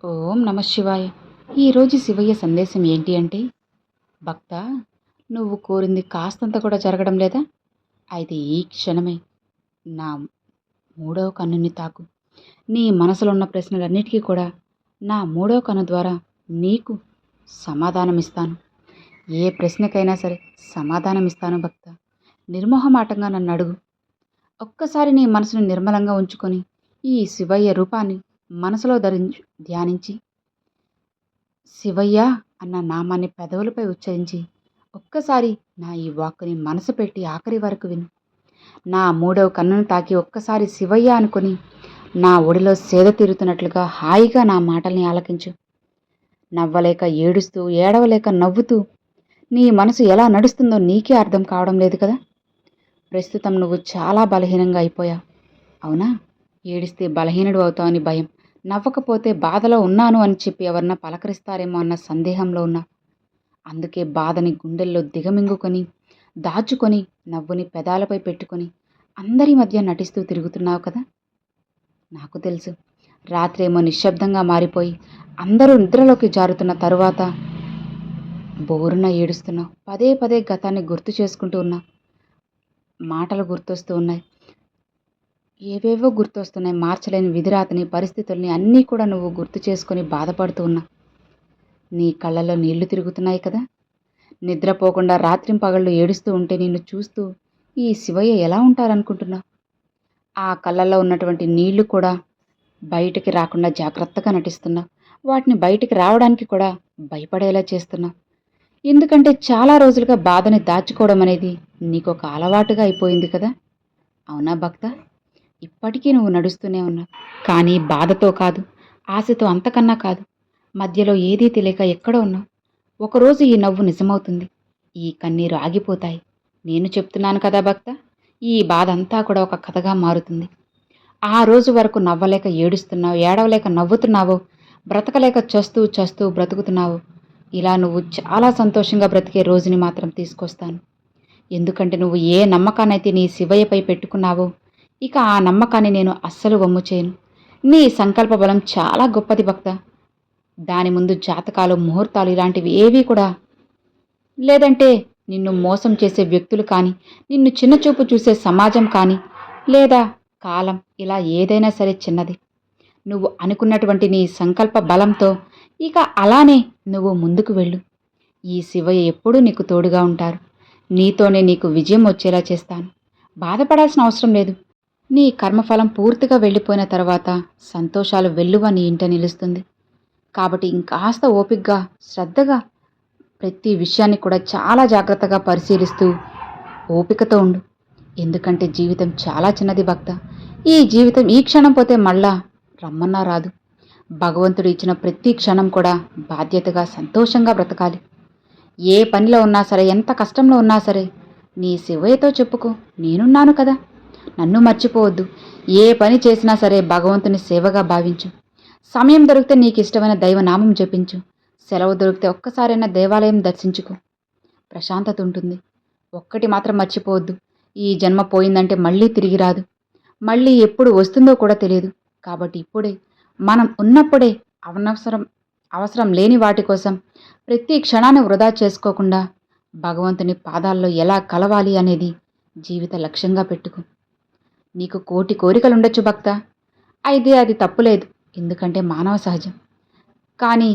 ఓం నమ శివాయ. ఈరోజు శివయ్య సందేశం ఏంటి అంటే, భక్త, నువ్వు కోరింది కాస్తంత కూడా జరగడం లేదా? అయితే ఈ క్షణమే నా మూడవ కన్నుని తాకు. నీ మనసులో ఉన్న ప్రశ్నలన్నిటికీ కూడా నా మూడవ కన్ను ద్వారా నీకు సమాధానం ఇస్తాను. ఏ ప్రశ్నకైనా సరే సమాధానం ఇస్తాను భక్త. నిర్మోహమాటంగా నన్ను అడుగు. ఒక్కసారి నీ మనసును నిర్మలంగా ఉంచుకొని ఈ శివయ్య రూపాన్ని మనసులో ధ్యానించి శివయ్య అన్న నామాన్ని పెదవులపై ఉచ్చరించి ఒక్కసారి నా ఈ వాక్కుని మనసు పెట్టి ఆఖరి వరకు విను. నా మూడవ కన్నును తాకి ఒక్కసారి శివయ్య అనుకుని నా ఒడిలో సేద తీరుతున్నట్లుగా హాయిగా నా మాటల్ని ఆలకించు. నవ్వలేక ఏడుస్తూ, ఏడవలేక నవ్వుతూ నీ మనసు ఎలా నడుస్తుందో నీకే అర్థం కావడం లేదు కదా. ప్రస్తుతం నువ్వు చాలా బలహీనంగా అయిపోయావు, అవునా? ఏడిస్తే బలహీనుడు అవుతావని భయం, నవ్వకపోతే బాధలో ఉన్నాను అని చెప్పి ఎవరన్నా పలకరిస్తారేమో అన్న సందేహంలో ఉన్నా. అందుకే బాధని గుండెల్లో దిగమింగుకొని దాచుకొని నవ్వుని పెదాలపై పెట్టుకొని అందరి మధ్య నటిస్తూ తిరుగుతున్నావు కదా. నాకు తెలుసు, రాత్రేమో నిశ్శబ్దంగా మారిపోయి అందరూ నిద్రలోకి జారుతున్న తరువాత బోరున ఏడుస్తున్నావు. పదే పదే గతాన్ని గుర్తు చేసుకుంటూ ఉన్నావు. మాటలు గుర్తొస్తూ ఉన్నాయి, ఏవేవో గుర్తొస్తున్నాయి. మార్చలేని విధిరాతని, పరిస్థితుల్ని అన్నీ కూడా నువ్వు గుర్తు చేసుకొని బాధపడుతూ ఉన్నా. నీ కళ్ళల్లో నీళ్లు తిరుగుతున్నాయి కదా. నిద్రపోకుండా రాత్రింపగళ్ళు ఏడుస్తూ ఉంటే నిన్ను చూస్తూ ఈ శివయ్య ఎలా ఉంటారనుకుంటున్నావు? ఆ కళ్ళల్లో ఉన్నటువంటి నీళ్లు కూడా బయటికి రాకుండా జాగ్రత్తగా నటిస్తున్నావు. వాటిని బయటికి రావడానికి కూడా భయపడేలా చేస్తున్నావు. ఎందుకంటే చాలా రోజులుగా బాధని దాచుకోవడం అనేది నీకొక అలవాటుగా అయిపోయింది కదా. అవునా భక్త? ఇప్పటికీ నువ్వు నడుస్తూనే ఉన్నావు, కానీ బాధతో కాదు, ఆశతో, అంతకన్నా కాదు. మధ్యలో ఏదీ తెలియక ఎక్కడ ఉన్నావు. ఒకరోజు ఈ నవ్వు నిజమవుతుంది, ఈ కన్నీరు ఆగిపోతాయి. నేను చెప్తున్నాను కదా భక్త, ఈ బాధ అంతా కూడా ఒక కథగా మారుతుంది. ఆ రోజు వరకు నవ్వలేక ఏడుస్తున్నావు, ఏడవలేక నవ్వుతున్నావు, బ్రతకలేక చస్తూ చస్తూ బ్రతుకుతున్నావు. ఇలా నువ్వు చాలా సంతోషంగా బ్రతికే రోజుని మాత్రం తీసుకొస్తాను. ఎందుకంటే నువ్వు ఏ నమ్మకాన్నైతే నీ శివయ్యపై పెట్టుకున్నావో ఇక ఆ నమ్మకాన్ని నేను అస్సలు వమ్ము చేయను. నీ సంకల్ప బలం చాలా గొప్పది భక్త. దాని ముందు జాతకాలు, ముహూర్తాలు ఇలాంటివి ఏవీ కూడా, లేదంటే నిన్ను మోసం చేసే వ్యక్తులు కానీ, నిన్ను చిన్నచూపు చూసే సమాజం కానీ, లేదా కాలం, ఇలా ఏదైనా సరే చిన్నది. నువ్వు అనుకున్నటువంటి నీ సంకల్ప బలంతో ఇక అలానే నువ్వు ముందుకు వెళ్ళు. ఈ శివయ్య ఎప్పుడూ నీకు తోడుగా ఉంటారు. నీతోనే నీకు విజయం వచ్చేలా చేస్తాను. బాధపడాల్సిన అవసరం లేదు. నీ కర్మఫలం పూర్తిగా వెళ్ళిపోయిన తర్వాత సంతోషాలు వెల్లువ నీ ఇంట నిలుస్తుంది. కాబట్టి ఇంకాస్త ఓపికగా, శ్రద్ధగా ప్రతి విషయాన్ని కూడా చాలా జాగ్రత్తగా పరిశీలిస్తూ ఓపికతో ఉండు. ఎందుకంటే జీవితం చాలా చిన్నది భక్త. ఈ జీవితం ఈ క్షణం పోతే మళ్ళా రమ్మన్నా రాదు. భగవంతుడు ఇచ్చిన ప్రతి క్షణం కూడా బాధ్యతగా, సంతోషంగా బ్రతకాలి. ఏ పనిలో ఉన్నా సరే, ఎంత కష్టంలో ఉన్నా సరే నీ శివయ్యతో చెప్పుకో, నేనున్నాను కదా. నన్ను మర్చిపోవద్దు. ఏ పని చేసినా సరే భగవంతుని సేవగా భావించు. సమయం దొరికితే నీకు ఇష్టమైన దైవనామం జపించు. సెలవు దొరికితే ఒక్కసారైనా దేవాలయం దర్శించుకో. ప్రశాంతత ఉంటుంది. ఒక్కటి మాత్రం మర్చిపోవద్దు, ఈ జన్మ పోయిందంటే మళ్ళీ తిరిగి రాదు. మళ్ళీ ఎప్పుడు వస్తుందో కూడా తెలియదు. కాబట్టి ఇప్పుడే, మనం ఉన్నప్పుడే అవసరం లేని వాటి కోసం ప్రతి క్షణాన్ని వృధా చేసుకోకుండా భగవంతుని పాదాల్లో ఎలా కలవాలి అనేది జీవిత లక్ష్యంగా పెట్టుకో. నీకు కోటి కోరికలుండొచ్చు భక్త, అయితే అది తప్పులేదు, ఎందుకంటే మానవ సహజం. కానీ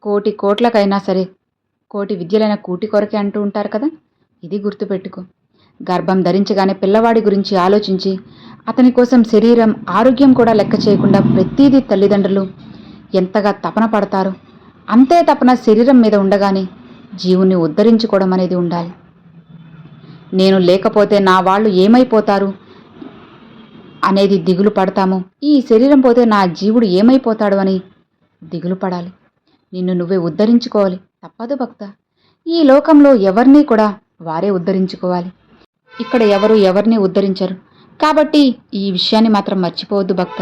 కోటి కోట్లకైనా సరే కోటి విద్యలైన కూటి కొరకే అంటూ ఉంటారు కదా. ఇది గుర్తుపెట్టుకో. గర్భం ధరించగానే పిల్లవాడి గురించి ఆలోచించి అతని కోసం శరీరం, ఆరోగ్యం కూడా లెక్క చేయకుండా ప్రతిదీ తల్లిదండ్రులు ఎంతగా తపన పడతారో అంతే తపన శరీరం మీద ఉండగానే జీవుని ఉద్ధరించుకోవడం అనేది ఉండాలి. నేను లేకపోతే నా వాళ్ళు ఏమైపోతారు అనేది దిగులు పడతాము, ఈ శరీరం పోతే నా జీవుడు ఏమైపోతాడు అని దిగులు పడాలి. నిన్ను నువ్వే ఉద్ధరించుకోవాలి. తప్పదు భక్త. ఈ లోకంలో ఎవరినీ కూడా వారే ఉద్ధరించుకోవాలి. ఇక్కడ ఎవరిని ఉద్ధరించరు. కాబట్టి ఈ విషయాన్ని మాత్రం మర్చిపోవద్దు భక్త.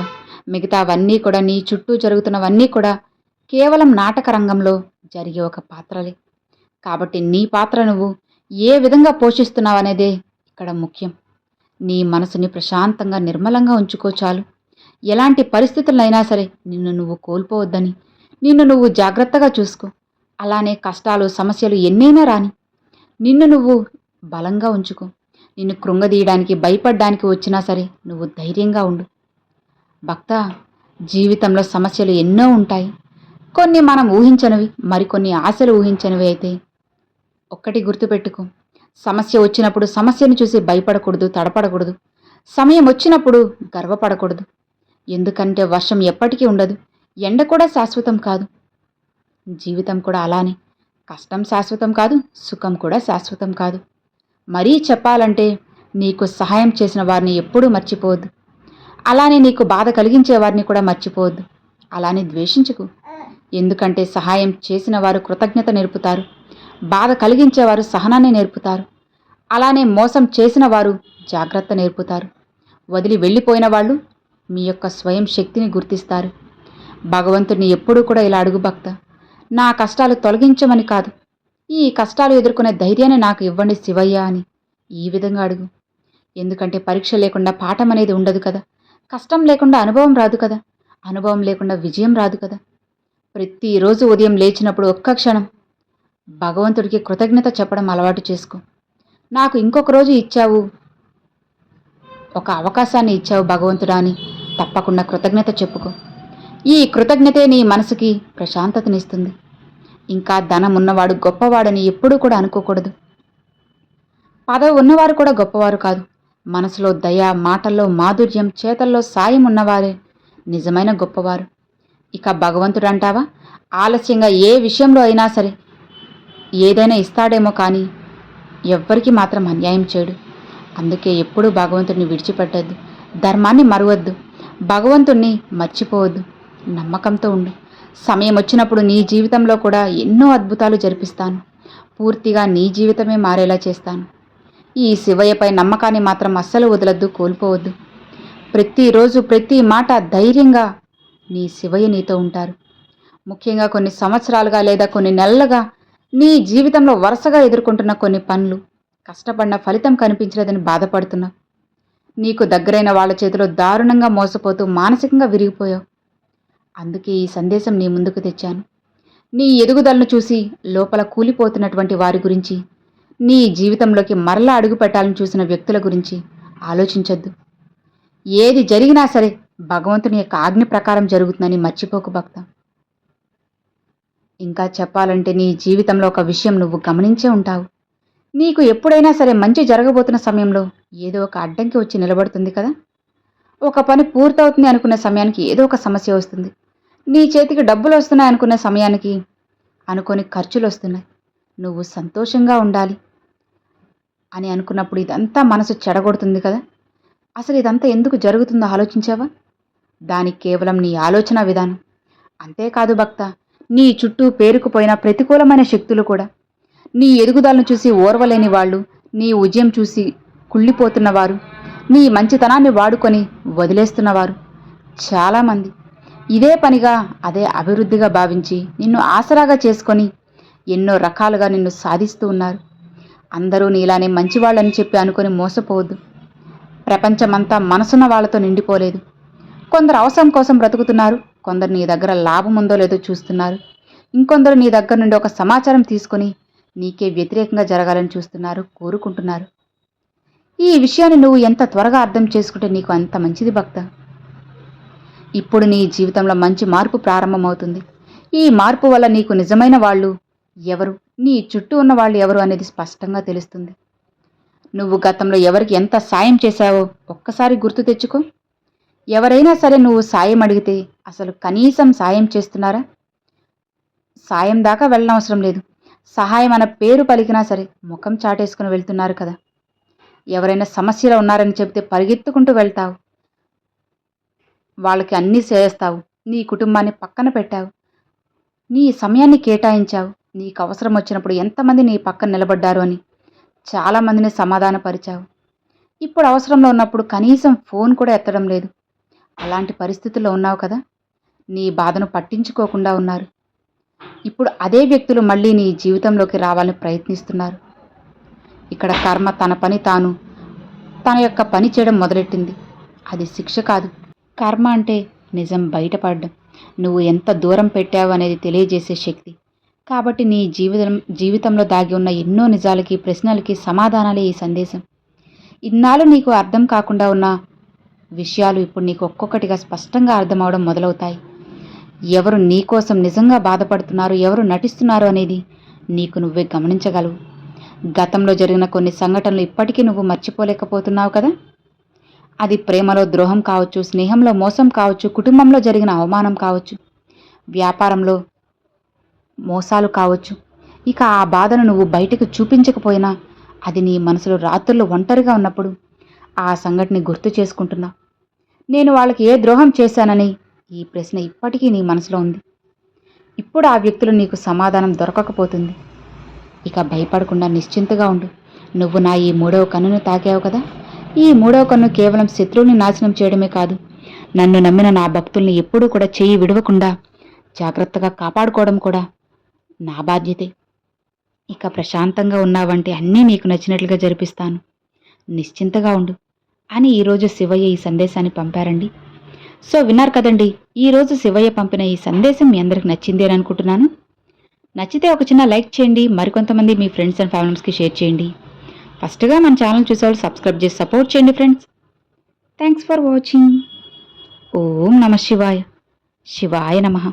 మిగతావన్నీ కూడా, నీ చుట్టూ జరుగుతున్నవన్నీ కూడా కేవలం నాటక రంగంలో జరిగే ఒక పాత్రలే. కాబట్టి నీ పాత్ర నువ్వు ఏ విధంగా పోషిస్తున్నావనేదే ఇక్కడ ముఖ్యం. నీ మనసుని ప్రశాంతంగా, నిర్మలంగా ఉంచుకో చాలు. ఎలాంటి పరిస్థితులైనా సరే నిన్ను నువ్వు కోల్పోవద్దని, నిన్ను నువ్వు జాగ్రత్తగా చూసుకో. అలానే కష్టాలు సమస్యలు ఎన్నైనా రాని నిన్ను నువ్వు బలంగా ఉంచుకో. నిన్ను కృంగదీయడానికి భయపడ్డానికి వచ్చినా సరే నువ్వు ధైర్యంగా ఉండు. భక్తా, జీవితంలో సమస్యలు ఎన్నో ఉంటాయి. కొన్ని మనం ఊహించనివి, మరికొన్ని ఆశలు ఊహించనివి అయితే ఒక్కటి గుర్తుపెట్టుకో, సమస్య వచ్చినప్పుడు సమస్యను చూసి భయపడకూడదు, తడపడకూడదు. సమయం వచ్చినప్పుడు గర్వపడకూడదు. ఎందుకంటే వర్షం ఎప్పటికీ ఉండదు, ఎండ కూడా శాశ్వతం కాదు. జీవితం కూడా అలానే, కష్టం శాశ్వతం కాదు, సుఖం కూడా శాశ్వతం కాదు. మరీ చెప్పాలంటే నీకు సహాయం చేసిన వారిని ఎప్పుడూ మర్చిపోవద్దు. అలానే నీకు బాధ కలిగించే వారిని కూడా మర్చిపోవద్దు. అలానే ద్వేషించుకు. ఎందుకంటే సహాయం చేసిన వారు కృతజ్ఞత నేర్పుతారు, బాధ కలిగించేవారు సహనాన్ని నేర్పుతారు. అలానే మోసం చేసిన వారు జాగ్రత్త నేర్పుతారు. వదిలి వెళ్ళిపోయిన వాళ్ళు మీ యొక్క స్వయం శక్తిని గుర్తిస్తారు. భగవంతుడిని ఎప్పుడూ కూడా ఇలా అడుగు భక్త, నా కష్టాలు తొలగించమని కాదు, ఈ కష్టాలు ఎదుర్కొనే ధైర్యాన్ని నాకు ఇవ్వండి శివయ్య అని ఈ విధంగా అడుగు. ఎందుకంటే పరీక్ష లేకుండా పాఠం అనేది ఉండదు కదా, కష్టం లేకుండా అనుభవం రాదు కదా, అనుభవం లేకుండా విజయం రాదు కదా. ప్రతిరోజు ఉదయం లేచినప్పుడు ఒక్క క్షణం భగవంతుడికి కృతజ్ఞత చెప్పడం అలవాటు చేసుకో. నాకు ఇంకొక రోజు ఇచ్చావు, ఒక అవకాశాన్ని ఇచ్చావు భగవంతుడా అని తప్పకుండా కృతజ్ఞత చెప్పుకో. ఈ కృతజ్ఞతే నీ మనసుకి ప్రశాంతతనిస్తుంది. ఇంకా ధనం ఉన్నవాడు గొప్పవాడని ఎప్పుడూ కూడా అనుకోకూడదు. పదవి ఉన్నవారు కూడా గొప్పవారు కాదు. మనసులో దయ, మాటల్లో మాధుర్యం, చేతల్లో సాయం ఉన్నవారే నిజమైన గొప్పవారు. ఇక భగవంతుడు అంటావా, ఆలస్యంగా ఏ విషయంలో అయినా సరే ఏదైనా ఇస్తాడేమో కానీ ఎవ్వరికి మాత్రం అన్యాయం చేయడు. అందుకే ఎప్పుడూ భగవంతుడిని విడిచిపెట్టద్దు, ధర్మాన్ని మరువద్దు, భగవంతుణ్ణి మర్చిపోవద్దు. నమ్మకంతో ఉండు. సమయం వచ్చినప్పుడు నీ జీవితంలో కూడా ఎన్నో అద్భుతాలు జరిపిస్తాను. పూర్తిగా నీ జీవితమే మారేలా చేస్తాను. ఈ శివయ్యపై నమ్మకాన్ని మాత్రం అస్సలు వదలద్దు, కోల్పోవద్దు. ప్రతిరోజు ప్రతి మాట ధైర్యంగా నీ శివయ్య నీతో ఉంటారు. ముఖ్యంగా కొన్ని సంవత్సరాలుగా లేదా కొన్ని నెలలుగా నీ జీవితంలో వరుసగా ఎదుర్కొంటున్న కొన్ని పనులు, కష్టపడిన ఫలితం కనిపించలేదని బాధపడుతున్నావు. నీకు దగ్గరైన వాళ్ళ చేతిలో దారుణంగా మోసపోతూ మానసికంగా విరిగిపోయావు. అందుకే ఈ సందేశం నీ ముందుకు తెచ్చాను. నీ ఎదుగుదలను చూసి లోపల కూలిపోతున్నటువంటి వారి గురించి, నీ జీవితంలోకి మరలా అడుగు పెట్టాలని చూసిన వ్యక్తుల గురించి ఆలోచించొద్దు. ఏది జరిగినా సరే భగవంతుని యొక్క ఆజ్ఞ ప్రకారం జరుగుతుందని మర్చిపోకు భక్త. ఇంకా చెప్పాలంటే నీ జీవితంలో ఒక విషయం నువ్వు గమనించే ఉంటావు. నీకు ఎప్పుడైనా సరే మంచి జరగబోతున్న సమయంలో ఏదో ఒక అడ్డంకి వచ్చి నిలబడుతుంది కదా. ఒక పని పూర్తవుతుంది అనుకునే సమయానికి ఏదో ఒక సమస్య వస్తుంది. నీ చేతికి డబ్బులు వస్తున్నాయి అనుకునే సమయానికి అనుకోని ఖర్చులు వస్తున్నాయి. నువ్వు సంతోషంగా ఉండాలి అని అనుకున్నప్పుడు ఇదంతా మనసు చెడగొడుతుంది కదా. అసలు ఇదంతా ఎందుకు జరుగుతుందో ఆలోచించావా? దానికి కేవలం నీ ఆలోచన విధానం. అంతేకాదు భక్త, నీ చుట్టూ పేరుకుపోయిన ప్రతికూలమైన శక్తులు కూడా, నీ ఎదుగుదలను చూసి ఓర్వలేని వాళ్ళు, నీ విజయం చూసి కుళ్ళిపోతున్నవారు, నీ మంచితనాన్ని వాడుకొని వదిలేస్తున్నవారు చాలామంది ఇదే పనిగా, అదే అభివృద్ధిగా భావించి నిన్ను ఆసరాగా చేసుకొని ఎన్నో రకాలుగా నిన్ను సాధిస్తూ ఉన్నారు. అందరూ నీలానే మంచివాళ్ళని చెప్పి అనుకొని మోసపోవద్దు. ప్రపంచమంతా మనసున్న వాళ్లతో నిండిపోలేదు. కొందరు అవసరం కోసం బ్రతుకుతున్నారు, కొందరు నీ దగ్గర లాభం ఉందో లేదో చూస్తున్నారు, ఇంకొందరు నీ దగ్గర నుండి ఒక సమాచారం తీసుకొని నీకే వ్యతిరేకంగా జరగాలని చూస్తున్నారు, కోరుకుంటున్నారు. ఈ విషయాన్ని నువ్వు ఎంత త్వరగా అర్థం చేసుకుంటే నీకు అంత మంచిది భక్త. ఇప్పుడు నీ జీవితంలో మంచి మార్పు ప్రారంభమవుతుంది. ఈ మార్పు వల్ల నీకు నిజమైన వాళ్ళు ఎవరు, నీ చుట్టూ ఉన్న వాళ్ళు ఎవరు అనేది స్పష్టంగా తెలుస్తుంది. నువ్వు గతంలో ఎవరికి ఎంత సాయం చేశావో ఒక్కసారి గుర్తు తెచ్చుకో. ఎవరైనా సరే నువ్వు సాయం అడిగితే అసలు కనీసం సాయం చేస్తున్నారా? సాయం దాకా వెళ్ళనవసరం లేదు. సహాయం అన్న పేరు పలికినా సరే ముఖం చాటేసుకుని వెళ్తున్నారు కదా. ఎవరైనా సమస్యలో ఉన్నారని చెబితే పరిగెత్తుకుంటూ వెళ్తావు, వాళ్ళకి అన్నీ చేస్తావు, నీ కుటుంబాన్ని పక్కన పెట్టావు, నీ సమయాన్ని కేటాయించావు. నీకు అవసరం వచ్చినప్పుడు ఎంతమంది నీ పక్కన నిలబడ్డారు అని చాలామందిని సమాధానపరిచావు. ఇప్పుడు అవసరంలో ఉన్నప్పుడు కనీసం ఫోన్ కూడా ఎత్తడం లేదు. అలాంటి పరిస్థితుల్లో ఉన్నావు కదా. నీ బాధను పట్టించుకోకుండా ఉన్నారు. ఇప్పుడు అదే వ్యక్తులు మళ్ళీ నీ జీవితంలోకి రావాలని ప్రయత్నిస్తున్నారు. ఇక్కడ కర్మ తన పని తాను తన యొక్క పని చేయడం మొదలెట్టింది. అది శిక్ష కాదు, కర్మ అంటే నిజం బయటపడడం, నువ్వు ఎంత దూరం పెట్టావు అనేది తెలియజేసే శక్తి. కాబట్టి నీ జీవితంలో దాగి ఉన్న ఎన్నో నిజాలకి, ప్రశ్నలకి సమాధానాలే ఈ సందేశం. ఇన్నాళ్ళు నీకు అర్థం కాకుండా ఉన్న విషయాలు ఇప్పుడు నీకు ఒక్కొక్కటిగా స్పష్టంగా అర్థమవడం మొదలవుతాయి. ఎవరు నీ కోసం నిజంగా బాధపడుతున్నారు, ఎవరు నటిస్తున్నారు అనేది నీకు నువ్వే గమనించగలవు. గతంలో జరిగిన కొన్ని సంఘటనలు ఇప్పటికీ నువ్వు మర్చిపోలేకపోతున్నావు కదా. అది ప్రేమలో ద్రోహం కావచ్చు, స్నేహంలో మోసం కావచ్చు, కుటుంబంలో జరిగిన అవమానం కావచ్చు, వ్యాపారంలో మోసాలు కావచ్చు. ఇక ఆ బాధను నువ్వు బయటకు చూపించకపోయినా అది నీ మనసులో రాత్రులు ఒంటరిగా ఉన్నప్పుడు ఆ సంఘటన గుర్తు చేసుకుంటున్నావు. నేను వాళ్ళకి ఏ ద్రోహం చేశానని ఈ ప్రశ్న ఇప్పటికీ నీ మనసులో ఉంది. ఇప్పుడు ఆ వ్యక్తులు నీకు సమాధానం దొరకకపోతుంది. ఇక భయపడకుండా నిశ్చింతగా ఉండు. నువ్వు నా ఈ మూడవ కన్నును తాకావు కదా. ఈ మూడవ కన్ను కేవలం శత్రువుని నాశనం చేయడమే కాదు, నన్ను నమ్మిన నా భక్తుల్ని ఎప్పుడూ కూడా చేయి విడవకుండా జాగ్రత్తగా కాపాడుకోవడం కూడా నా బాధ్యతే. ఇక ప్రశాంతంగా ఉన్నావంటే అన్నీ నీకు నచ్చినట్లుగా జరిపిస్తాను. నిశ్చింతగా ఉండు అని ఈరోజు శివయ్య ఈ సందేశాన్ని పంపారండి. సో విన్నారు కదండి, ఈరోజు శివయ్య పంపిన ఈ సందేశం మీ అందరికి నచ్చింది అని అనుకుంటున్నాను. నచ్చితే ఒక చిన్న లైక్ చేయండి, మరికొంతమంది మీ ఫ్రెండ్స్ అండ్ ఫ్యామిలీస్కి షేర్ చేయండి. ఫస్ట్గా మన ఛానల్ చూసేవాళ్ళు సబ్స్క్రైబ్ చేసి సపోర్ట్ చేయండి ఫ్రెండ్స్. Thanks for watching. ఓం నమ శివాయ. శివాయ నమః.